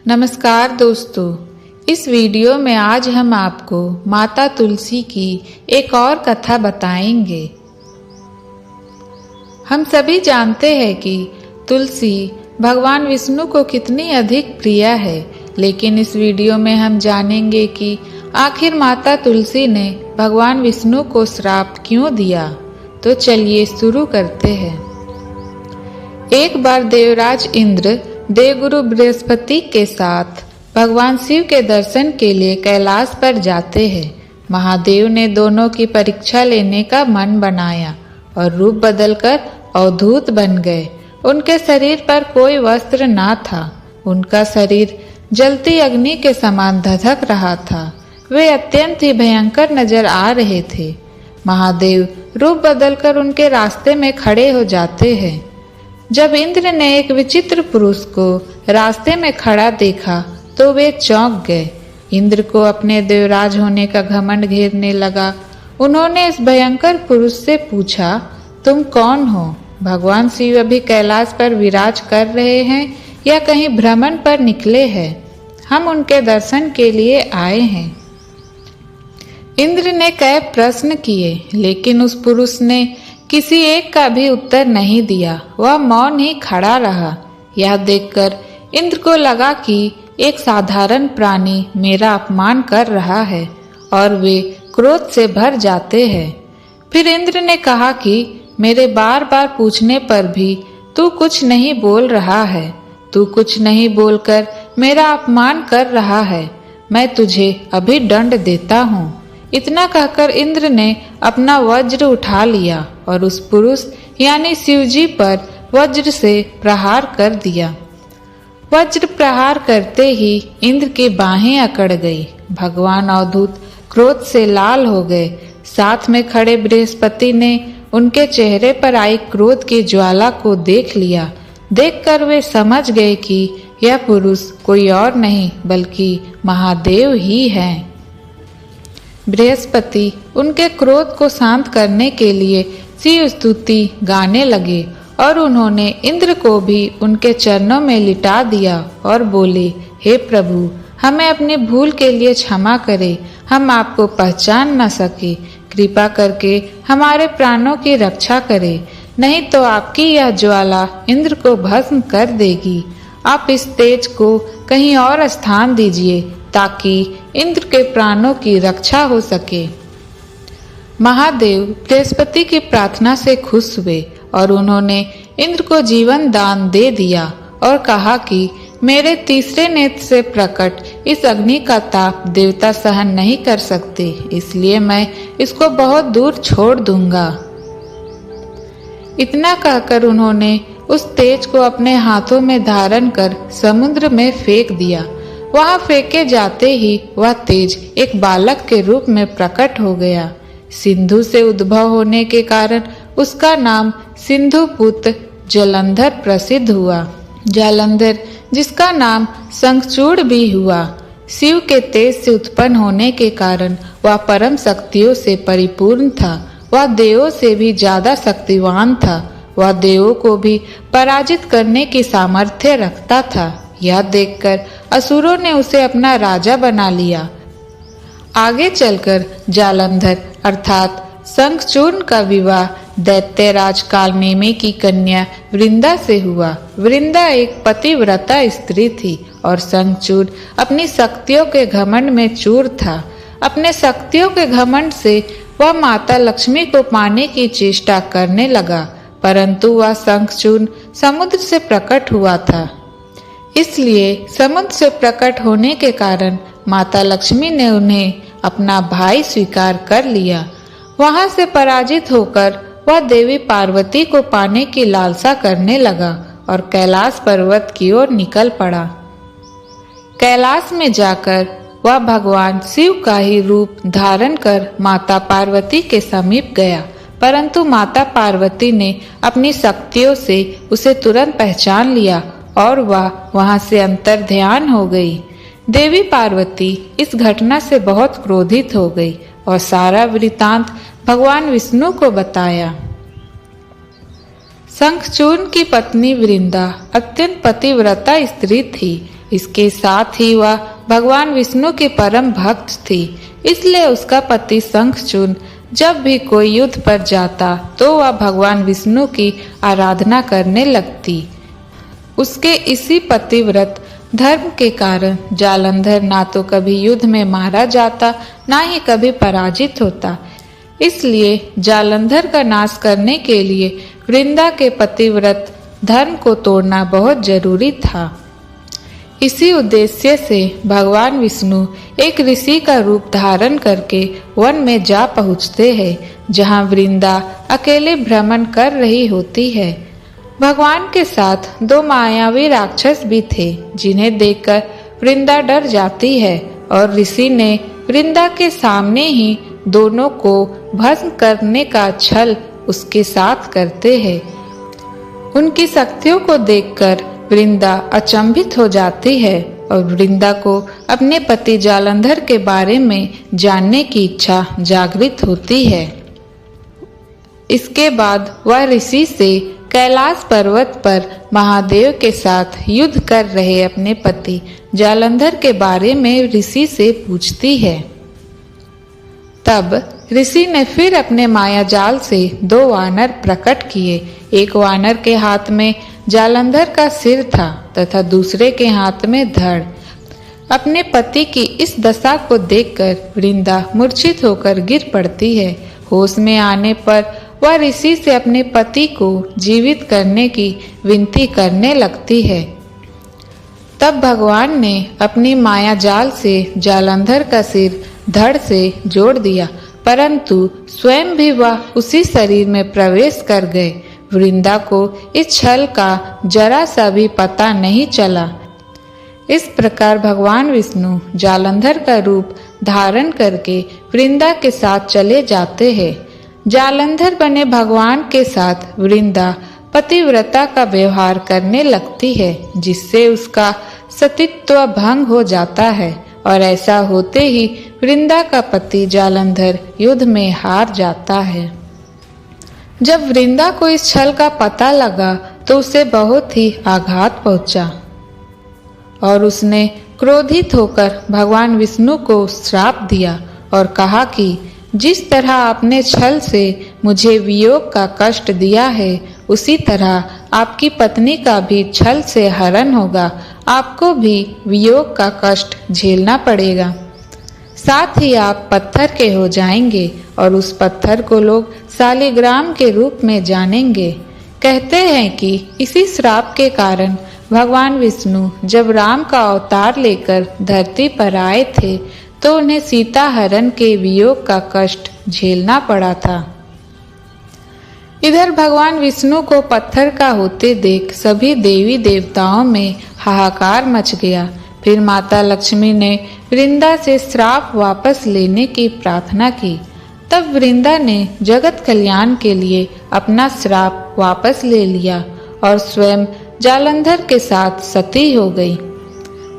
नमस्कार दोस्तों, इस वीडियो में आज हम आपको माता तुलसी की एक और कथा बताएंगे। हम सभी जानते हैं कि तुलसी भगवान विष्णु को कितनी अधिक प्रिय है, लेकिन इस वीडियो में हम जानेंगे कि आखिर माता तुलसी ने भगवान विष्णु को श्राप क्यों दिया। तो चलिए शुरू करते हैं। एक बार देवराज इंद्र देवगुरु बृहस्पति के साथ भगवान शिव के दर्शन के लिए कैलाश पर जाते हैं। महादेव ने दोनों की परीक्षा लेने का मन बनाया और रूप बदलकर अवधूत बन गए। उनके शरीर पर कोई वस्त्र ना था। उनका शरीर जलती अग्नि के समान धधक रहा था। वे अत्यंत ही भयंकर नजर आ रहे थे। महादेव रूप बदलकर उनके रास्ते में खड़े हो जाते हैं। जब इंद्र ने एक विचित्र पुरुष को रास्ते में खड़ा देखा तो वे चौंक गए। इंद्र को अपने देवराज होने का घमंड घेरने लगा। उन्होंने इस भयंकर पुरुष से पूछा, तुम कौन हो? भगवान शिव अभी कैलाश पर विराज कर रहे हैं या कहीं भ्रमण पर निकले हैं? हम उनके दर्शन के लिए आए हैं। इंद्र ने कई प्रश्न किए, लेकिन उस पुरुष ने किसी एक का भी उत्तर नहीं दिया। वह मौन ही खड़ा रहा। यह देखकर इंद्र को लगा कि एक साधारण प्राणी मेरा अपमान कर रहा है और वे क्रोध से भर जाते हैं। फिर इंद्र ने कहा कि मेरे बार बार पूछने पर भी तू कुछ नहीं बोल रहा है। तू कुछ नहीं बोलकर मेरा अपमान कर रहा है। मैं तुझे अभी दंड देता हूँ। इतना कहकर इंद्र ने अपना वज्र उठा लिया और उस पुरुष यानी शिवजी पर वज्र से प्रहार कर दिया। वज्र प्रहार करते ही इंद्र की बाहें अकड़ गई। भगवान अवधूत क्रोध से लाल हो गए। साथ में खड़े बृहस्पति ने उनके चेहरे पर आई क्रोध की ज्वाला को देख लिया। देखकर वे समझ गए कि यह पुरुष कोई और नहीं बल्कि महादेव ही हैं। बृहस्पति उनके क्रोध को शांत करने के लिए शिव स्तुति गाने लगे और उन्होंने इंद्र को भी उनके चरणों में लिटा दिया और बोले, हे प्रभु, हमें अपनी भूल के लिए क्षमा करें। हम आपको पहचान न सके। कृपा करके हमारे प्राणों की रक्षा करें, नहीं तो आपकी यह ज्वाला इंद्र को भस्म कर देगी। आप इस तेज को कहीं और स्थान दीजिए ताकि इंद्र के प्राणों की रक्षा हो सके। महादेव बृहस्पति की प्रार्थना से खुश हुए और उन्होंने इंद्र को जीवन दान दे दिया और कहा कि मेरे तीसरे नेत्र से प्रकट इस अग्नि का ताप देवता सहन नहीं कर सकते, इसलिए मैं इसको बहुत दूर छोड़ दूंगा। इतना कहकर उन्होंने उस तेज को अपने हाथों में धारण कर समुद्र में फेंक दिया। वहां फेंके जाते ही वह तेज एक बालक के रूप में प्रकट हो गया। सिंधु से उद्भव होने के कारण उसका नाम सिंधुपुत्र जालंधर प्रसिद्ध हुआ। जालंधर जिसका नाम शंखचूड़ भी हुआ। शिव के तेज से उत्पन्न होने के कारण वह परम शक्तियों से परिपूर्ण था। वह देवों से भी ज्यादा शक्तिवान था। वह देवों को भी पराजित करने की सामर्थ्य रखता था। यह देखकर असुरों ने उसे अपना राजा बना लिया। आगे चलकर जालंधर अर्थात शंखचूर्ण का विवाह दैत्यराज कालनेमी की कन्या वृंदा से हुआ। वृंदा एक पतिव्रता स्त्री थी और शंखचूर्ण अपनी शक्तियों के घमंड में चूर था। अपने शक्तियों के घमंड से वह माता लक्ष्मी को पाने की चेष्टा करने लगा, परंतु वह शंखचूर्ण समुद्र से प्रकट हुआ था। इसलिए समुद्र से प्रकट होने के कारण माता लक्ष्मी ने उन्हें अपना भाई स्वीकार कर लिया। वहां से पराजित होकर वह देवी पार्वती को पाने की लालसा करने लगा और कैलाश पर्वत की ओर निकल पड़ा। कैलाश में जाकर वह भगवान शिव का ही रूप धारण कर माता पार्वती के समीप गया, परंतु माता पार्वती ने अपनी शक्तियों से उसे तुरंत पहचान लिया और वह वहां से अंतर ध्यान हो गई। देवी पार्वती इस घटना से बहुत क्रोधित हो गई और सारा वृतांत भगवान विष्णु को बताया। शंखचूर्ण की पत्नी वृंदा अत्यंत पतिव्रता स्त्री थी। इसके साथ ही वह भगवान विष्णु की परम भक्त थी, इसलिए उसका पति शंखचूड़ जब भी कोई युद्ध पर जाता तो वह भगवान विष्णु की आराधना करने लगती। उसके इसी पतिव्रत धर्म के कारण जालंधर ना तो कभी युद्ध में मारा जाता, ना ही कभी पराजित होता। इसलिए जालंधर का नाश करने के लिए वृंदा के पतिव्रत धर्म को तोड़ना बहुत जरूरी था। इसी उद्देश्य से भगवान विष्णु एक ऋषि का रूप धारण करके वन में जा पहुँचते हैं, जहाँ वृंदा अकेले भ्रमण कर रही होती है। भगवान के साथ दो मायावी राक्षस भी थे, जिन्हें देखकर वृंदा डर जाती है और ऋषि ने वृंदा के सामने ही दोनों को भस्म करने का छल उसके साथ करते हैं। उनकी शक्तियों को देखकर वृंदा अचंभित हो जाती है और वृंदा को अपने पति जालंधर के बारे में जानने की इच्छा जागृत होती है। इसके बाद वह ऋषि से कैलाश पर्वत पर महादेव के साथ युद्ध कर रहे अपने पति जालंधर के बारे में ऋषि से पूछती है। तब ऋषि ने फिर अपने माया जाल से दो वानर प्रकट किए। एक वानर के हाथ में जालंधर का सिर था तथा दूसरे के हाथ में धड़। अपने पति की इस दशा को देखकर वृंदा मूर्छित होकर गिर पड़ती है। होश में आने पर वह ऋषि से अपने पति को जीवित करने की विनती करने लगती है। तब भगवान ने अपनी माया जाल से जालंधर का सिर धड़ से जोड़ दिया, परंतु स्वयं भी वह उसी शरीर में प्रवेश कर गए। वृंदा को इस छल का जरा सा भी पता नहीं चला। इस प्रकार भगवान विष्णु जालंधर का रूप धारण करके वृंदा के साथ चले जाते हैं। जालंधर बने भगवान के साथ वृंदा पतिव्रता का व्यवहार करने लगती है, जिससे उसका सतीत्व भंग हो जाता है और ऐसा होते ही वृंदा का पति जालंधर युद्ध में हार जाता है। जब वृंदा को इस छल का पता लगा तो उसे बहुत ही आघात पहुंचा और उसने क्रोधित होकर भगवान विष्णु को श्राप दिया और कहा कि जिस तरह आपने छल से मुझे वियोग का कष्ट दिया है, उसी तरह आपकी पत्नी का भी छल से हरण होगा। आपको भी वियोग का कष्ट झेलना पड़ेगा। साथ ही आप पत्थर के हो जाएंगे और उस पत्थर को लोग शालिग्राम के रूप में जानेंगे। कहते हैं कि इसी श्राप के कारण भगवान विष्णु जब राम का अवतार लेकर धरती पर आए थे तो उन्हें सीता हरण के वियोग का कष्ट झेलना पड़ा था। इधर भगवान विष्णु को पत्थर का होते देख सभी देवी देवताओं में हाहाकार मच गया। फिर माता लक्ष्मी ने वृंदा से श्राप वापस लेने की प्रार्थना की। तब वृंदा ने जगत कल्याण के लिए अपना श्राप वापस ले लिया और स्वयं जालंधर के साथ सती हो गई।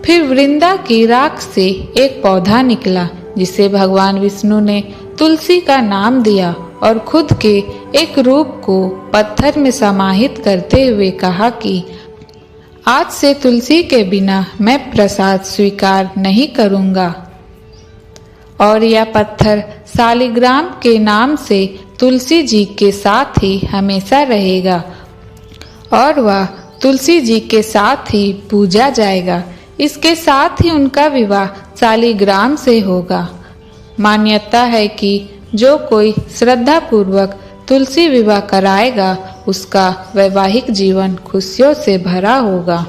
फिर वृंदा की राख से एक पौधा निकला, जिसे भगवान विष्णु ने तुलसी का नाम दिया और खुद के एक रूप को पत्थर में समाहित करते हुए कहा कि आज से तुलसी के बिना मैं प्रसाद स्वीकार नहीं करूंगा और यह पत्थर शालिग्राम के नाम से तुलसी जी के साथ ही हमेशा रहेगा और वह तुलसी जी के साथ ही पूजा जाएगा। इसके साथ ही उनका विवाह शालिग्राम से होगा। मान्यता है कि जो कोई श्रद्धा पूर्वक तुलसी विवाह कराएगा उसका वैवाहिक जीवन खुशियों से भरा होगा।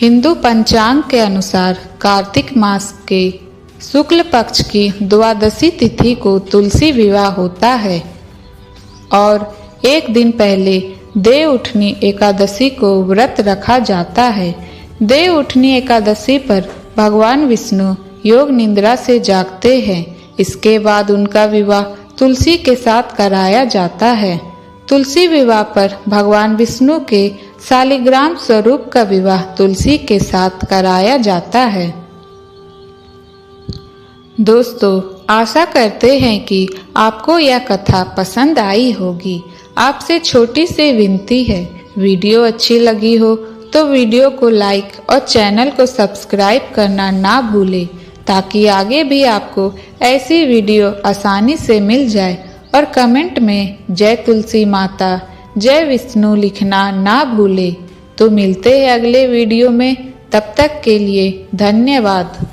हिंदू पंचांग के अनुसार कार्तिक मास के शुक्ल पक्ष की द्वादशी तिथि को तुलसी विवाह होता है और एक दिन पहले देव उठनी एकादशी को व्रत रखा जाता है। देव उठनी एकादशी पर भगवान विष्णु योग निद्रा से जागते हैं। इसके बाद उनका विवाह तुलसी के साथ कराया जाता है। तुलसी विवाह पर भगवान विष्णु के शालिग्राम स्वरूप का विवाह तुलसी के साथ कराया जाता है। दोस्तों, आशा करते हैं कि आपको यह कथा पसंद आई होगी। आपसे छोटी सी विनती है, वीडियो अच्छी लगी हो तो वीडियो को लाइक और चैनल को सब्सक्राइब करना ना भूलें, ताकि आगे भी आपको ऐसी वीडियो आसानी से मिल जाए। और कमेंट में जय तुलसी माता, जय विष्णु लिखना ना भूलें। तो मिलते हैं अगले वीडियो में, तब तक के लिए धन्यवाद।